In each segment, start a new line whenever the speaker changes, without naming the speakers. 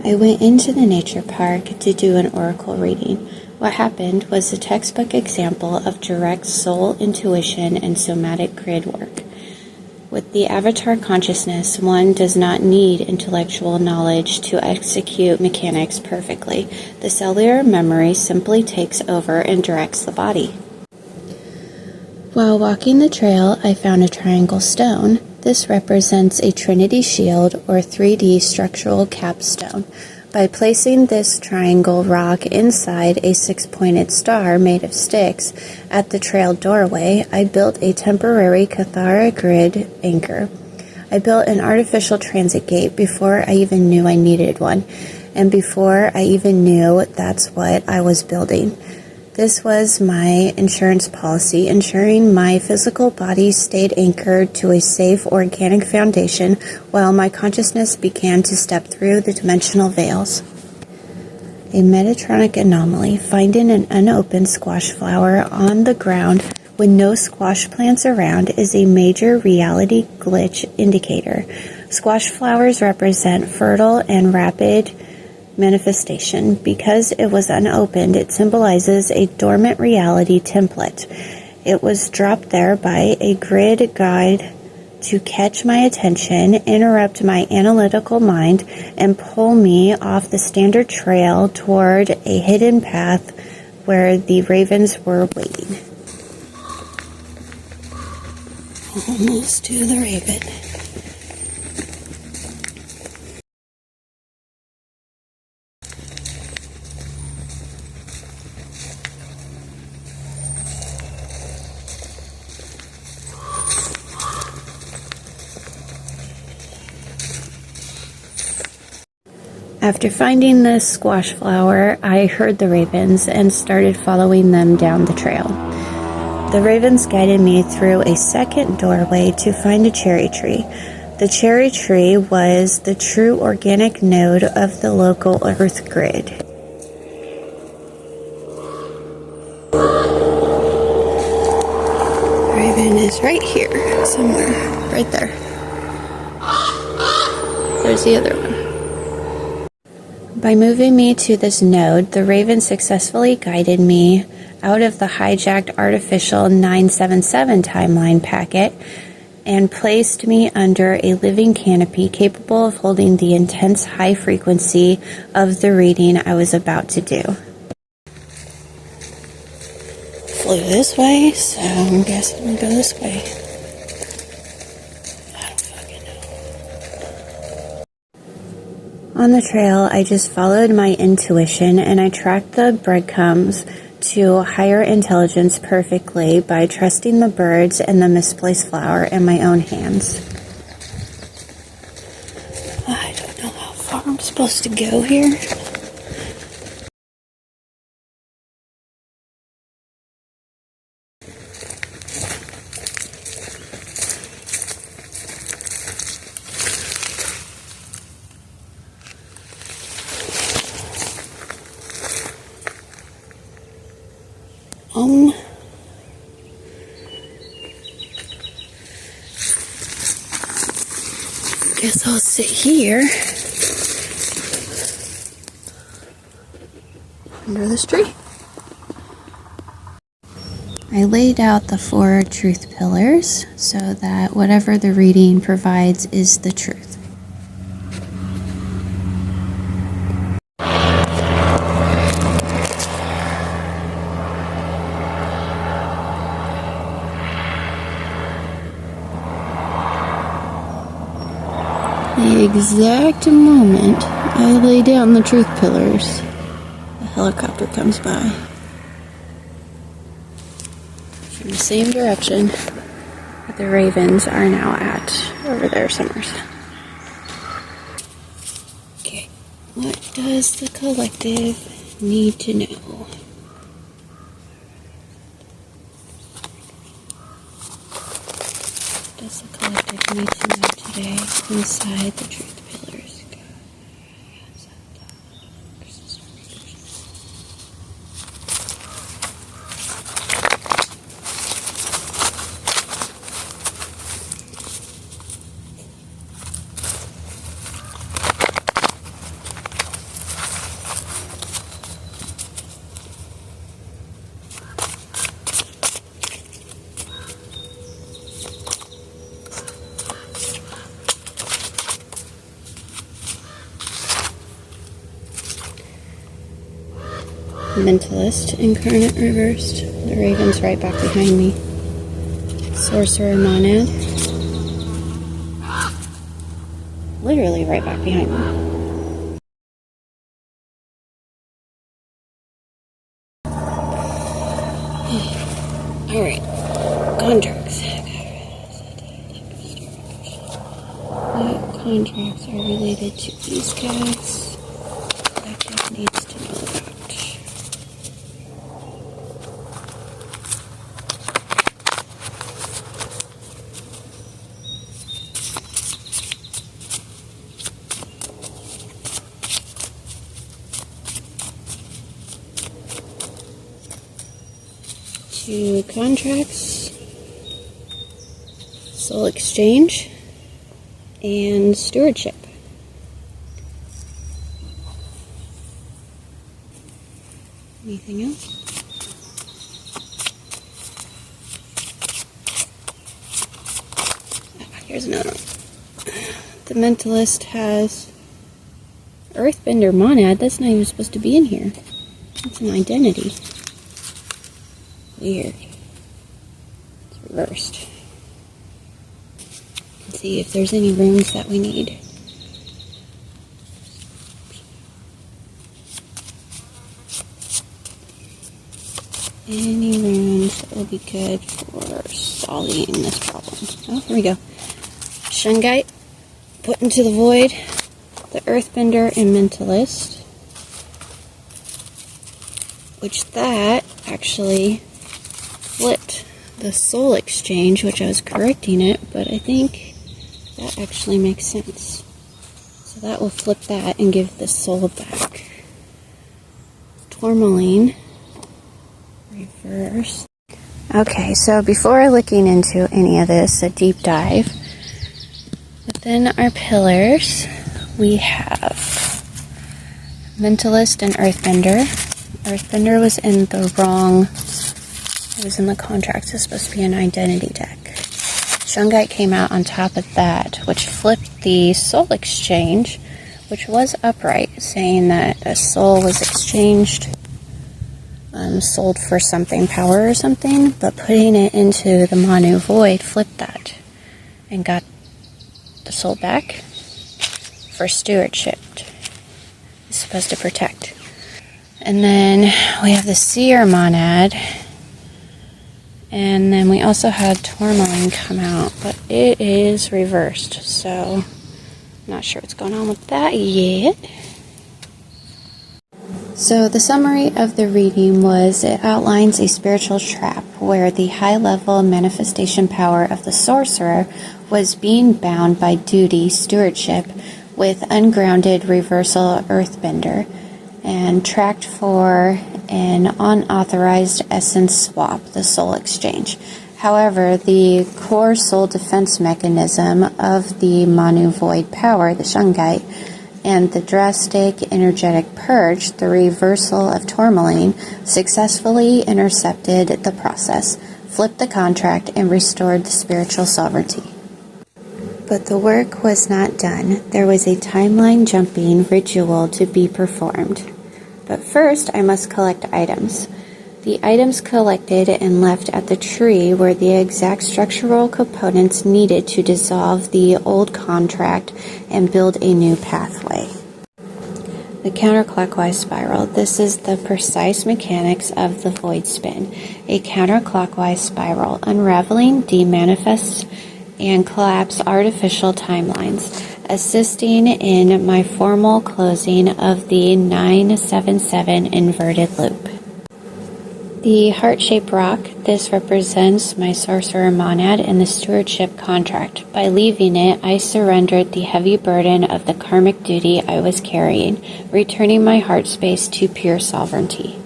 I went into the nature park to do an oracle reading. What happened was a textbook example of direct soul intuition and somatic grid work. With the avatar consciousness, one does not need intellectual knowledge to execute mechanics perfectly. The cellular memory simply takes over and directs the body. While walking the trail, I found a triangle stone. This represents a Trinity shield or 3D structural capstone. By placing this triangle rock inside a 6-pointed star made of sticks at the trail doorway, I built a temporary Cathara grid anchor. I built an artificial transit gate before I even knew I needed one, and before I even knew that's what I was building. This was my insurance policy, ensuring my physical body stayed anchored to a safe organic foundation while my consciousness began to step through the dimensional veils. A Metatronic anomaly, finding an unopened squash flower on the ground with no squash plants around is a major reality glitch indicator. Squash flowers represent fertile and rapid manifestation. Because it was unopened, it symbolizes a dormant reality template. It was dropped there by a grid guide to catch my attention, interrupt my analytical mind, and pull me off the standard trail toward a hidden path where the ravens were waiting. Almost to the raven. After finding the squash flower, I heard the ravens and started following them down the trail. The ravens guided me through a second doorway to find a cherry tree. The cherry tree was the true organic node of the local earth grid. The raven is right here, somewhere, right there. There's the other one. By moving me to this node, the raven successfully guided me out of the hijacked artificial 977 timeline packet and placed me under a living canopy capable of holding the intense high frequency of the reading I was about to do. Flew this way, so I'm guessing I'm gonna go this way. On the trail, I just followed my intuition and I tracked the breadcrumbs to higher intelligence perfectly by trusting the birds and the misplaced flower in my own hands. I don't know how far I'm supposed to go here. Guess I'll sit here under this tree. I laid out the 4 truth pillars so that whatever the reading provides is the truth. The exact moment I lay down the truth pillars, a helicopter comes by from the same direction that the ravens are now at, over there somewhere. Okay, what does the collective need to know? Does the collective need to know today inside the truth pillars? Mentalist Incarnate reversed. The Raven's right back behind me. Sorcerer Monad. Literally right back behind me. Alright. Contracts. What contracts are related to these guys? Collective needs to know about. Two contracts, soul exchange, and stewardship. Anything else? Here's another one. The Mentalist has Earthbender Monad. That's not even supposed to be in here. It's an identity. Weird. It's reversed. Let's see if there's any runes that we need. Any runes that will be good for solving this problem. Oh, here we go. Shungite, put into the void, the Earthbender and Mentalist. Which that actually flipped the soul exchange, which I was correcting it, but I think that actually makes sense. So that will flip that and give the soul back. Tourmaline, reverse. Okay, so before looking into any of this, a deep dive, within our pillars, we have Mentalist and Earthbender. Earthbender was in the wrong. It was in the contracts. It's supposed to be an identity deck. Shungite came out on top of that, which flipped the soul exchange, which was upright, saying that a soul was exchanged, sold for something, power or something, but putting it into the Manu Void flipped that and got the soul back for stewardship. It's supposed to protect. And then we have the Seer Monad. And then we also had Tourmaline come out, but it is reversed, so I'm not sure what's going on with that yet. So the summary of the reading was it outlines a spiritual trap where the high-level manifestation power of the sorcerer was being bound by duty stewardship with ungrounded reversal earthbender and tracked for an unauthorized essence swap, the soul exchange. However, the core soul defense mechanism of the Manu Void power, the Shungite, and the drastic energetic purge, the reversal of Tourmaline, successfully intercepted the process, flipped the contract, and restored the spiritual sovereignty. But the work was not done. There was a timeline jumping ritual to be performed. But first, I must collect items. The items collected and left at the tree were the exact structural components needed to dissolve the old contract and build a new pathway. The counterclockwise spiral. This is the precise mechanics of the void spin. A counterclockwise spiral, unraveling, demanifests, and collapse artificial timelines, assisting in my formal closing of the 977 inverted loop. The heart-shaped rock, this represents my sorcerer monad in the stewardship contract. By leaving it, I surrendered the heavy burden of the karmic duty I was carrying, returning my heart space to pure sovereignty.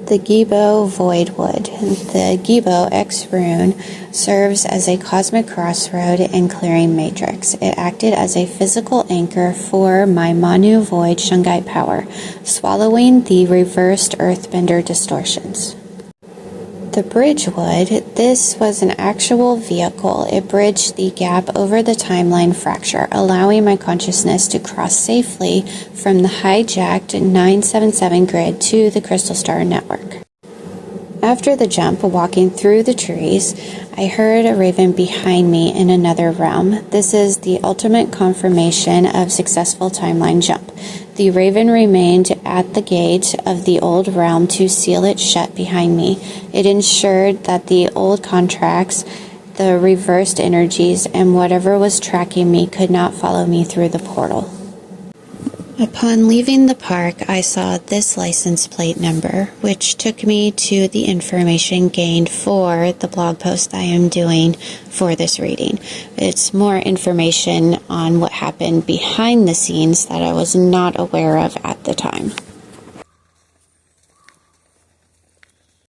The Gibo Voidwood. The Gibo X rune serves as a cosmic crossroad and clearing matrix. It acted as a physical anchor for my Manu Void Shungite power, swallowing the reversed earthbender distortions. The Bridgewood. This was an actual vehicle. It bridged the gap over the timeline fracture, allowing my consciousness to cross safely from the hijacked 977 grid to the Crystal Star network. After the jump, walking through the trees, I heard a raven behind me in another realm. This is the ultimate confirmation of successful timeline jump. The raven remained at the gate of the old realm to seal it shut behind me. It ensured that the old contracts, the reversed energies, and whatever was tracking me could not follow me through the portal. Upon leaving the park, I saw this license plate number, which took me to the information gained for the blog post I am doing for this reading. It's more information on what happened behind the scenes that I was not aware of at the time.